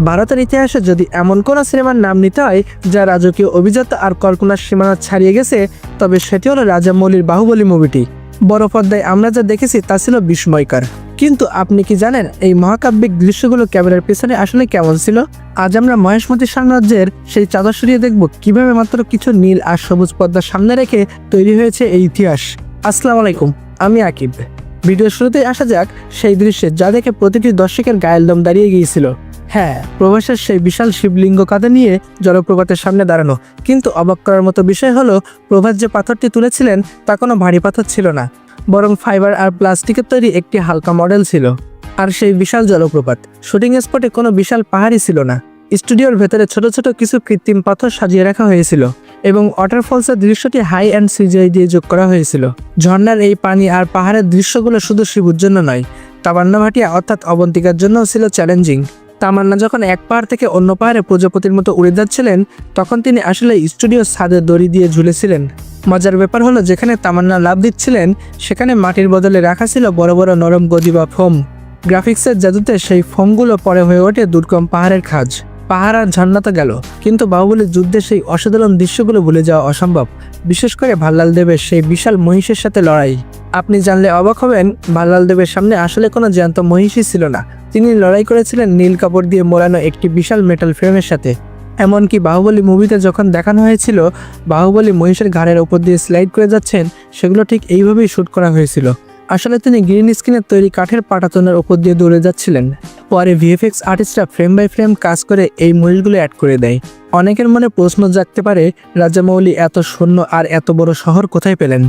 ভারতের ইতিহাসে যদি এমন কোনো সিনেমার নাম নিতে হয় যা রাজকীয় অভিজাত আর কল্পনার সীমানা ছাড়িয়ে গেছে, তবে সেটি হলো রাজামৌলির বাহুবলী মুভিটি। বড় পর্দায় আমরা যা দেখেছি তা ছিল বিস্ময়কর, কিন্তু আপনি কি জানেন এই মহাকাব্যিক দৃশ্যগুলো ক্যামেরার পেছনে আসলে কেমন ছিল? আজ আমরা মহেশমতি সাম্রাজ্যের সেই চাদর সরিয়ে দেখব কিভাবে মাত্র কিছু নীল আর সবুজ পর্দার সামনে রেখে তৈরি হয়েছে এই ইতিহাস। আসসালামু আলাইকুম, আমি আকিব। ভিডিওর শুরুতেই আসা যাক সেই দৃশ্যে যা দেখে প্রতিটি দর্শকের গায়ের দম দাঁড়িয়ে গিয়েছিল। হ্যাঁ, প্রভাসের সেই বিশাল শিবলিঙ্গ কাঁধে নিয়ে জলপ্রপাতের সামনে দাঁড়ানো। কিন্তু অবাক করার মতো বিষয় হলো, প্রভাস যে পাথরটি তুলেছিলেন তা কোনো ভারী পাথর ছিল না, বরং ফাইবার আর প্লাস্টিকের তৈরি একটি হালকা মডেল ছিল। আর সেই বিশাল জলপ্রপাত শুটিং স্পটে কোনো বিশাল পাহাড়ই ছিল না। স্টুডিওর ভেতরে ছোট ছোট কিছু কৃত্রিম পাথর সাজিয়ে রাখা হয়েছিল এবং ওয়াটারফলসের দৃশ্যটি হাই অ্যান্ড সিজিআই দিয়ে যোগ করা হয়েছিল। ঝর্ণার এই পানি আর পাহাড়ের দৃশ্যগুলো শুধু শিবুর জন্য নয়, তামান্না ভাটিয়া অর্থাৎ অবন্তিকার জন্যও ছিল চ্যালেঞ্জিং। তামান্না যখন এক পাহাড় থেকে অন্য পাহাড়ে প্রজাপতির মতো উড়ে যাচ্ছিলেন, তখন তিনি আসলে স্টুডিওর ছাদের দড়ি দিয়ে ঝুলেছিলেন। মজার ব্যাপার হলো, যেখানে তামান্না লাফ দিচ্ছিলেন সেখানে মাটির বদলে রাখা ছিল বড় বড় নরম গদি বা ফোম। গ্রাফিক্সের জাদুতে সেই ফোমগুলো পরে হয়ে ওঠে দুর্গম পাহাড়ের খাজ। পাহাড় আর ঝর্ণা তো গেল, কিন্তু বাহুবলীর যুদ্ধের সেই অসাধারণ দৃশ্যগুলো ভুলে যাওয়া অসম্ভব, বিশেষ করে ভাল্লাল দেবের সেই বিশাল মহিষের সাথে লড়াই। আপনি জানলে অবাক হবেন, ভাল্লাল দেবের সামনে আসলে কোনো জ্যান্ত মহিষই ছিল না। তিনি লড়াই করেছিলেন নীল কাপড় দিয়ে মোড়ানো একটি বিশাল মেটাল ফ্রেমের সাথে। এমনকি বাহুবলী মুভিতে যখন দেখানো হয়েছিল বাহুবলী মহিষের ঘাড়ের উপর দিয়ে স্লাইড করে যাচ্ছেন, সেগুলো ঠিক এইভাবেই শ্যুট করা হয়েছিল। আসলে তিনি গ্রিন স্ক্রিনের তৈরি কাঠের পাটাতনের উপর দিয়ে দৌড়ে যাচ্ছিলেন। পরে ভিএফএক্স আর্টিস্টরা ফ্রেম বাই ফ্রেম কাজ করে এই মহিষগুলো অ্যাড করে দেয়। অনেকের মনে প্রশ্ন জাগতে পারে, রাজামৌলি এত সৈন্য আর এত বড় শহর কোথায় পেলেন?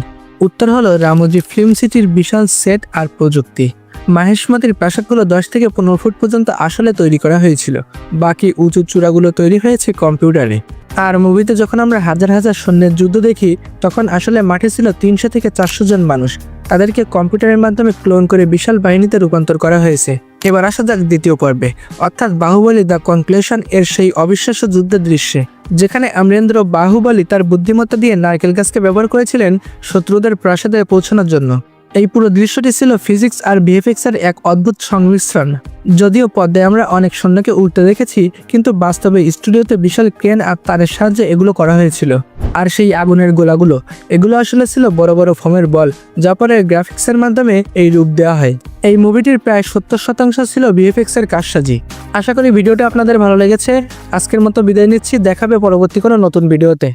উত্তর হলো রামোজি ফিল্ম সিটির বিশাল সেট আর প্রযুক্তি। মহেশমতির প্রাসাদগুলো 10 থেকে 15 ফুট পর্যন্ত আসলে তৈরি করা হয়েছিল, বাকি উঁচু চূড়াগুলো তৈরি হয়েছে কম্পিউটারে। আর মুভিতে যখন আমরা হাজার হাজার সৈন্যের যুদ্ধ দেখি, তখন আসলে মাঠে ছিল 300 থেকে 400 জন মানুষ। তাদেরকে কম্পিউটারের মাধ্যমে ক্লোন করে বিশাল বাহিনীতে রূপান্তর করা হয়েছে। এবার আসা যাক দ্বিতীয় পর্বে, অর্থাৎ বাহুবলী দ্য কনক্লুশন এর সেই অবিশ্বাস্য যুদ্ধের দৃশ্যে, যেখানে অমরেন্দ্র বাহুবলী তার বুদ্ধিমত্তা দিয়ে নারকেল গাছকে ব্যবহার করেছিলেন শত্রুদের প্রাসাদে পৌঁছানোর জন্য। এই পুরো দৃশ্যটি ছিল ফিজিক্স আর ভিএফএক্স এর এক অদ্ভুত সংমিশ্রণ। যদিও পর্দায় আমরা অনেক সৈন্যকে উঠতে দেখেছি, কিন্তু বাস্তবে স্টুডিওতে বিশাল ক্রেন আর তারের সাহায্যে এগুলো করা হয়েছিল। আর সেই আগুনের গোলাগুলো, এগুলো আসলে ছিল বড় বড় ফোমের বল, যা পরে গ্রাফিক্সের মাধ্যমে এই রূপ দেওয়া হয়। এই মুভিটির প্রায় 70% ছিল ভিএফএক্স এর কারসাজি। আশা করি ভিডিওটা আপনাদের ভালো লেগেছে। আজকের মতো বিদায় নিচ্ছি, দেখাবে পরবর্তী কোনো নতুন ভিডিওতে।